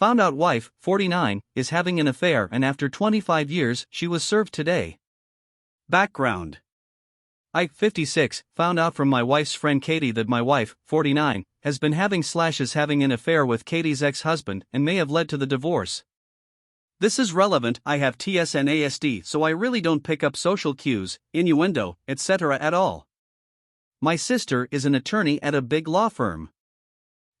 Found out wife, 49, is having an affair and after 25 years she was served today. Background. I, 56, found out from my wife's friend Katie that my wife, 49, has been having/is having an affair with Katie's ex-husband and may have led to the divorce. This is relevant. I have TSNASD, so I really don't pick up social cues, innuendo, etc. at all. My sister is an attorney at a big law firm.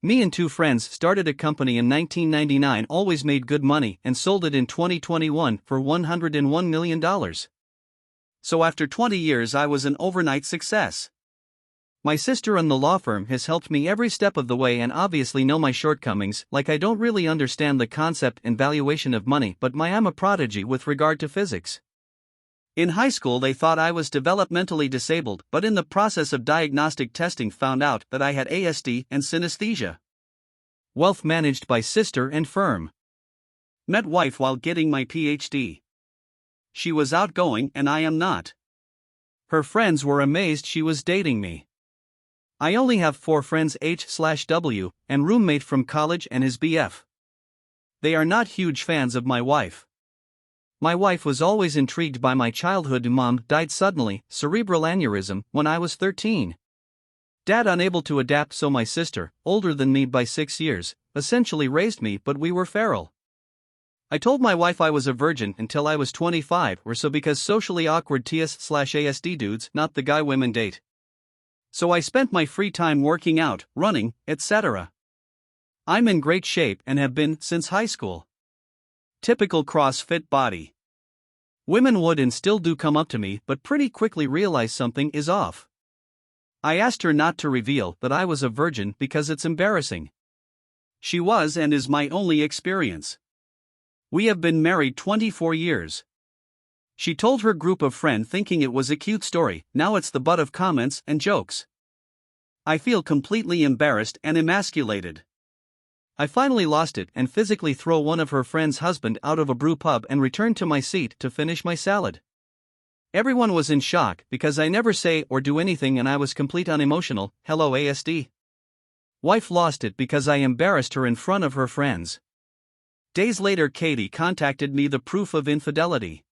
Me and two friends started a company in 1999, always made good money, and sold it in 2021 for $101 million. So after 20 years I was an overnight success. My sister and the law firm has helped me every step of the way and obviously know my shortcomings, like I don't really understand the concept and valuation of money, but I am a prodigy with regard to physics. In high school they thought I was developmentally disabled, but in the process of diagnostic testing found out that I had ASD and synesthesia. Wealth managed by sister and firm. Met wife while getting my PhD. She was outgoing and I am not. Her friends were amazed she was dating me. I only have 4 friends H/W, and roommate from college and his BF. They are not huge fans of my wife. My wife was always intrigued by my childhood. Mom died suddenly, cerebral aneurysm, when I was 13. Dad unable to adapt, so my sister, older than me by 6 years, essentially raised me, but we were feral. I told my wife I was a virgin until I was 25 or so because socially awkward TS/ASD dudes not the guy women date. So I spent my free time working out, running, etc. I'm in great shape and have been since high school. Typical CrossFit body. Women would and still do come up to me but pretty quickly realize something is off. I asked her not to reveal that I was a virgin because it's embarrassing. She was and is my only experience. We have been married 24 years. She told her group of friends thinking it was a cute story, now it's the butt of comments and jokes. I feel completely embarrassed and emasculated. I finally lost it and physically throw one of her friend's husband out of a brew pub and returned to my seat to finish my salad. Everyone was in shock because I never say or do anything and I was complete unemotional. Hello ASD. Wife lost it because I embarrassed her in front of her friends. Days later Katie contacted me, the proof of infidelity.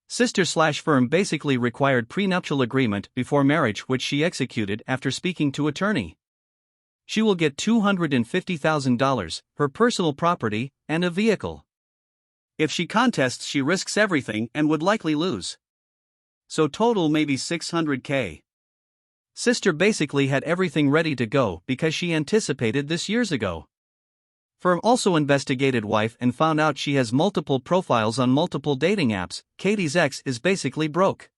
Sister/firm basically required prenuptial agreement before marriage, which she executed after speaking to attorney. She will get $250,000, her personal property, and a vehicle. If she contests she risks everything and would likely lose. So total maybe $600K. Sister basically had everything ready to go because she anticipated this years ago. Firm also investigated wife and found out she has multiple profiles on multiple dating apps. Katie's ex is basically broke.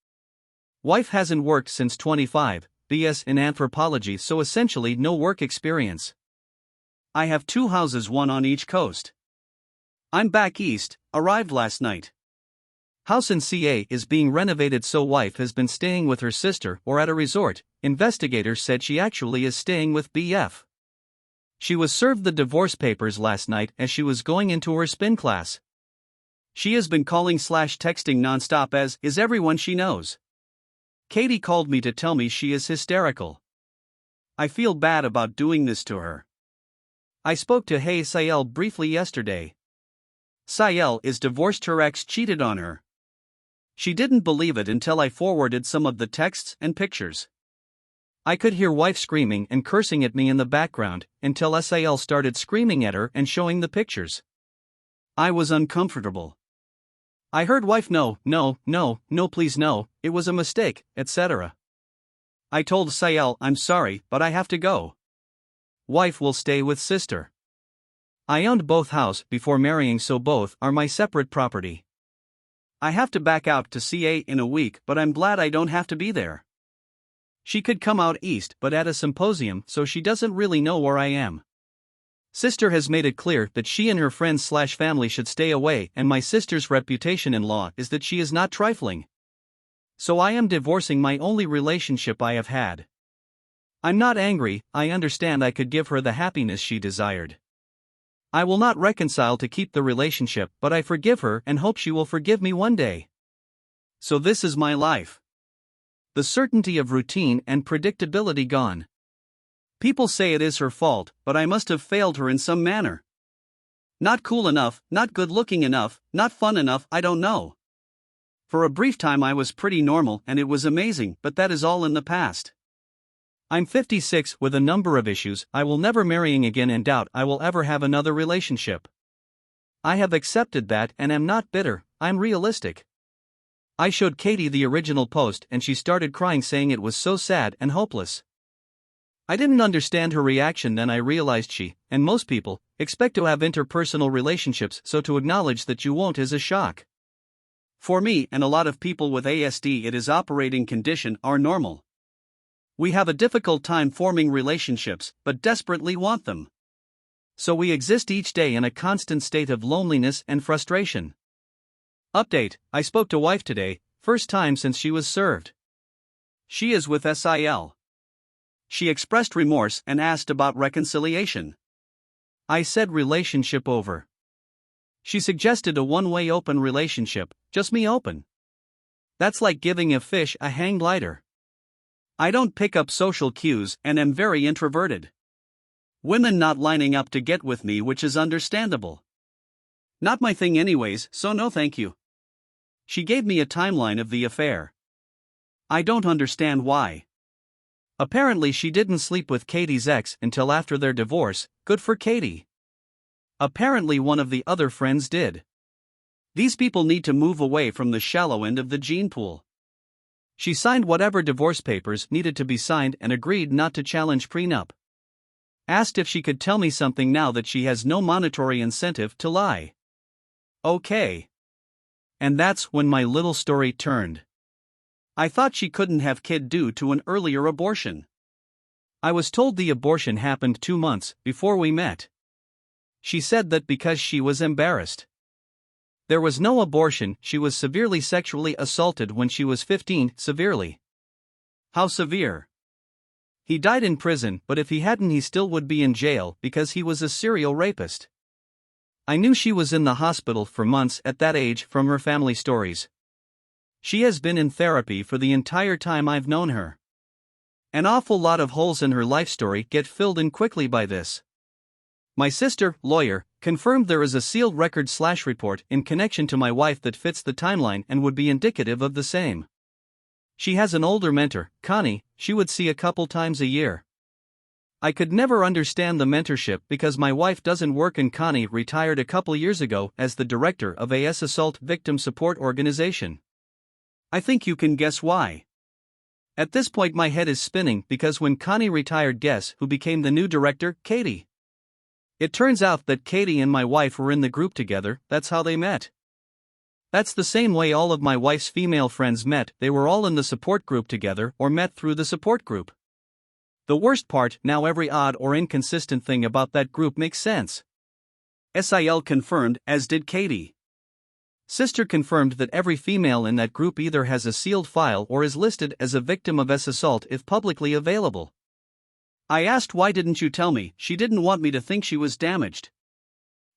Wife hasn't worked since 25, BS in anthropology, so essentially no work experience. I have 2 houses, one on each coast. I'm back east, arrived last night. House in CA is being renovated, so wife has been staying with her sister or at a resort. Investigators said she actually is staying with BF. She was served the divorce papers last night as she was going into her spin class. She has been calling/texting nonstop, as is everyone she knows. Katie called me to tell me she is hysterical. I feel bad about doing this to her. I spoke to Hey Sayel briefly yesterday. Sayel is divorced, her ex cheated on her. She didn't believe it until I forwarded some of the texts and pictures. I could hear wife screaming and cursing at me in the background, until Sayel started screaming at her and showing the pictures. I was uncomfortable. I heard wife no, please no, it was a mistake, etc. I told Sayel I'm sorry but I have to go. Wife will stay with sister. I owned both house before marrying, so both are my separate property. I have to back out to CA in a week, but I'm glad I don't have to be there. She could come out east but at a symposium, so she doesn't really know where I am. Sister has made it clear that she and her friends/family should stay away, and my sister's reputation in law is that she is not trifling. So I am divorcing my only relationship I have had. I'm not angry, I understand I could give her the happiness she desired. I will not reconcile to keep the relationship, but I forgive her and hope she will forgive me one day. So this is my life. The certainty of routine and predictability gone. People say it is her fault, but I must have failed her in some manner. Not cool enough, not good looking enough, not fun enough, I don't know. For a brief time I was pretty normal and it was amazing, but that is all in the past. I'm 56 with a number of issues. I will never marrying again and doubt I will ever have another relationship. I have accepted that and am not bitter, I'm realistic. I showed Katie the original post and she started crying saying it was so sad and hopeless. I didn't understand her reaction, then I realized she, and most people, expect to have interpersonal relationships, so to acknowledge that you won't is a shock. For me and a lot of people with ASD, it is operating condition or normal. We have a difficult time forming relationships, but desperately want them. So we exist each day in a constant state of loneliness and frustration. Update: I spoke to wife today, first time since she was served. She is with SIL. She expressed remorse and asked about reconciliation. I said relationship over. She suggested a one-way open relationship, just me open. That's like giving a fish a hang glider. I don't pick up social cues and am very introverted. Women not lining up to get with me, which is understandable. Not my thing anyways, so no thank you. She gave me a timeline of the affair. I don't understand why. Apparently she didn't sleep with Katie's ex until after their divorce, good for Katie. Apparently one of the other friends did. These people need to move away from the shallow end of the gene pool. She signed whatever divorce papers needed to be signed and agreed not to challenge prenup. Asked if she could tell me something now that she has no monetary incentive to lie. Okay. And that's when my little story turned. I thought she couldn't have kid due to an earlier abortion. I was told the abortion happened 2 months before we met. She said that because she was embarrassed. There was no abortion, she was severely sexually assaulted when she was 15, severely. How severe? He died in prison, but if he hadn't he still would be in jail because he was a serial rapist. I knew she was in the hospital for months at that age from her family stories. She has been in therapy for the entire time I've known her. An awful lot of holes in her life story get filled in quickly by this. My sister, lawyer, confirmed there is a sealed record/report in connection to my wife that fits the timeline and would be indicative of the same. She has an older mentor, Connie, she would see a couple times a year. I could never understand the mentorship because my wife doesn't work and Connie retired a couple years ago as the director of a assault victim support organization. I think you can guess why. At this point my head is spinning because when Connie retired, guess who became the new director? Katie. It turns out that Katie and my wife were in the group together, that's how they met. That's the same way all of my wife's female friends met, they were all in the support group together or met through the support group. The worst part, now every odd or inconsistent thing about that group makes sense. SIL confirmed, as did Katie. Sister confirmed that every female in that group either has a sealed file or is listed as a victim of assault if publicly available. I asked why didn't you tell me, she didn't want me to think she was damaged.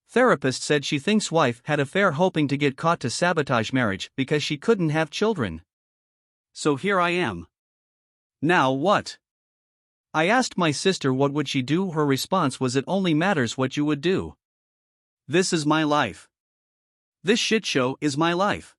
Therapist said she thinks wife had affair hoping to get caught to sabotage marriage because she couldn't have children. So here I am. Now what? I asked my sister what would she do, her response was it only matters what you would do. This is my life. This shit show is my life.